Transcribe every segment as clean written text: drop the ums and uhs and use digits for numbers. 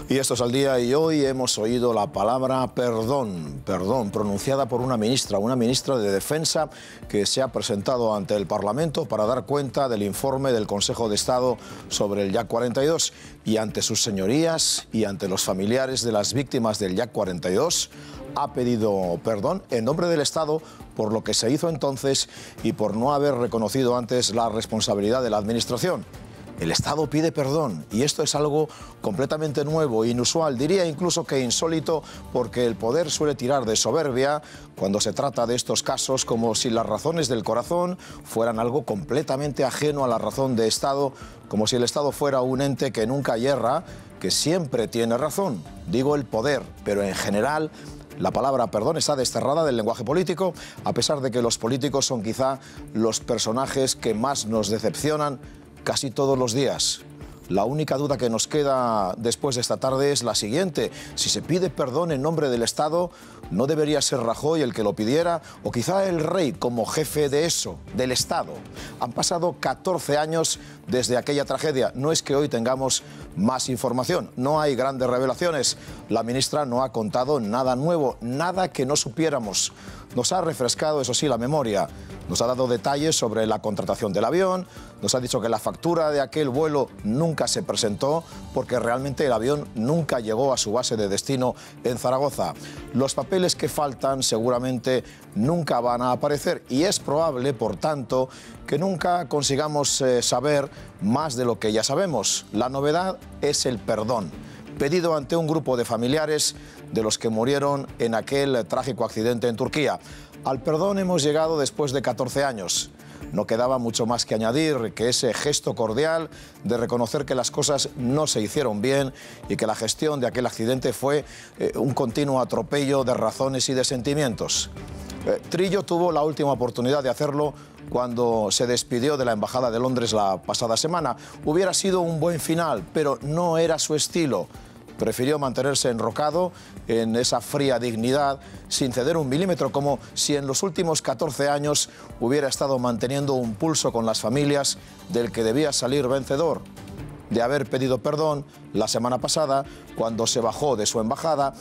Y esto es Al Día, y hoy hemos oído la palabra perdón, pronunciada por una ministra de Defensa que se ha presentado ante el Parlamento para dar cuenta del informe del Consejo de Estado sobre el Yak-42, y ante sus señorías y ante los familiares de las víctimas del Yak-42 ha pedido perdón en nombre del Estado por lo que se hizo entonces y por no haber reconocido antes la responsabilidad de la Administración. El Estado pide perdón, y esto es algo completamente nuevo, inusual, diría incluso que insólito, porque el poder suele tirar de soberbia cuando se trata de estos casos, como si las razones del corazón fueran algo completamente ajeno a la razón de Estado, como si el Estado fuera un ente que nunca yerra, que siempre tiene razón. Digo el poder, pero en general la palabra perdón está desterrada del lenguaje político, a pesar de que los políticos son quizá los personajes que más nos decepcionan casi todos los días. La única duda que nos queda después de esta tarde es la siguiente: si se pide perdón en nombre del Estado, ¿no debería ser Rajoy el que lo pidiera? O quizá el rey como jefe de eso, del Estado. Han pasado 14 años desde aquella tragedia. No es que hoy tengamos más información, no hay grandes revelaciones. La ministra no ha contado nada nuevo, nada que no supiéramos. Nos ha refrescado, eso sí, la memoria. Nos ha dado detalles sobre la contratación del avión, nos ha dicho que la factura de aquel vuelo nunca se presentó porque realmente el avión nunca llegó a su base de destino en Zaragoza. Los papeles que faltan seguramente nunca van a aparecer, y es probable, por tanto, que nunca consigamos saber más de lo que ya sabemos. La novedad es el perdón, pedido ante un grupo de familiares de los que murieron en aquel trágico accidente en Turquía. Al perdón hemos llegado después de 14 años. No quedaba mucho más que añadir que ese gesto cordial de reconocer que las cosas no se hicieron bien y que la gestión de aquel accidente fue un continuo atropello de razones y de sentimientos. Trillo tuvo la última oportunidad de hacerlo cuando se despidió de la Embajada de Londres la pasada semana. Hubiera sido un buen final, pero no era su estilo. Prefirió mantenerse enrocado en esa fría dignidad, sin ceder un milímetro, como si en los últimos 14 años hubiera estado manteniendo un pulso con las familias del que debía salir vencedor. De haber pedido perdón la semana pasada, cuando se bajó de su embajada,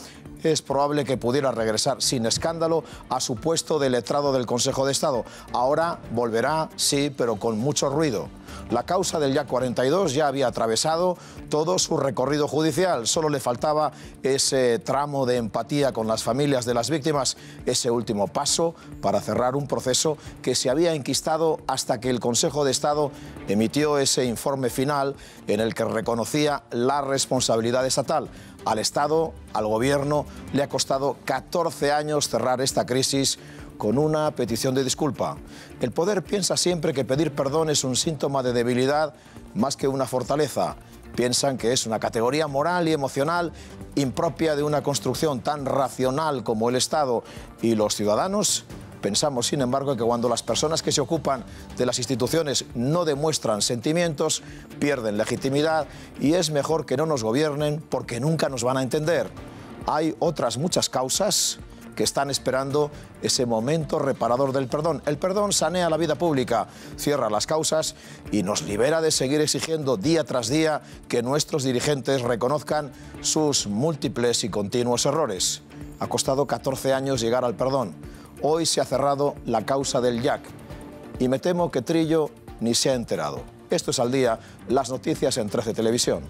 es probable que pudiera regresar sin escándalo a su puesto de letrado del Consejo de Estado. Ahora volverá, sí, pero con mucho ruido. La causa del Yak-42 ya había atravesado todo su recorrido judicial. Solo le faltaba ese tramo de empatía con las familias de las víctimas, ese último paso para cerrar un proceso que se había enquistado hasta que el Consejo de Estado emitió ese informe final en el que reconocía la responsabilidad estatal. Al Estado, al Gobierno, le ha costado 14 años cerrar esta crisis con una petición de disculpa. El poder piensa siempre que pedir perdón es un síntoma de debilidad más que una fortaleza. Piensan que es una categoría moral y emocional impropia de una construcción tan racional como el Estado. Y los ciudadanos pensamos, sin embargo, que cuando las personas que se ocupan de las instituciones no demuestran sentimientos, pierden legitimidad, y es mejor que no nos gobiernen porque nunca nos van a entender. Hay otras muchas causas que están esperando ese momento reparador del perdón. El perdón sanea la vida pública, cierra las causas y nos libera de seguir exigiendo día tras día que nuestros dirigentes reconozcan sus múltiples y continuos errores. Ha costado 14 años llegar al perdón. Hoy se ha cerrado la causa del Yak y me temo que Trillo ni se ha enterado. Esto es Al Día, las noticias en 13 Televisión.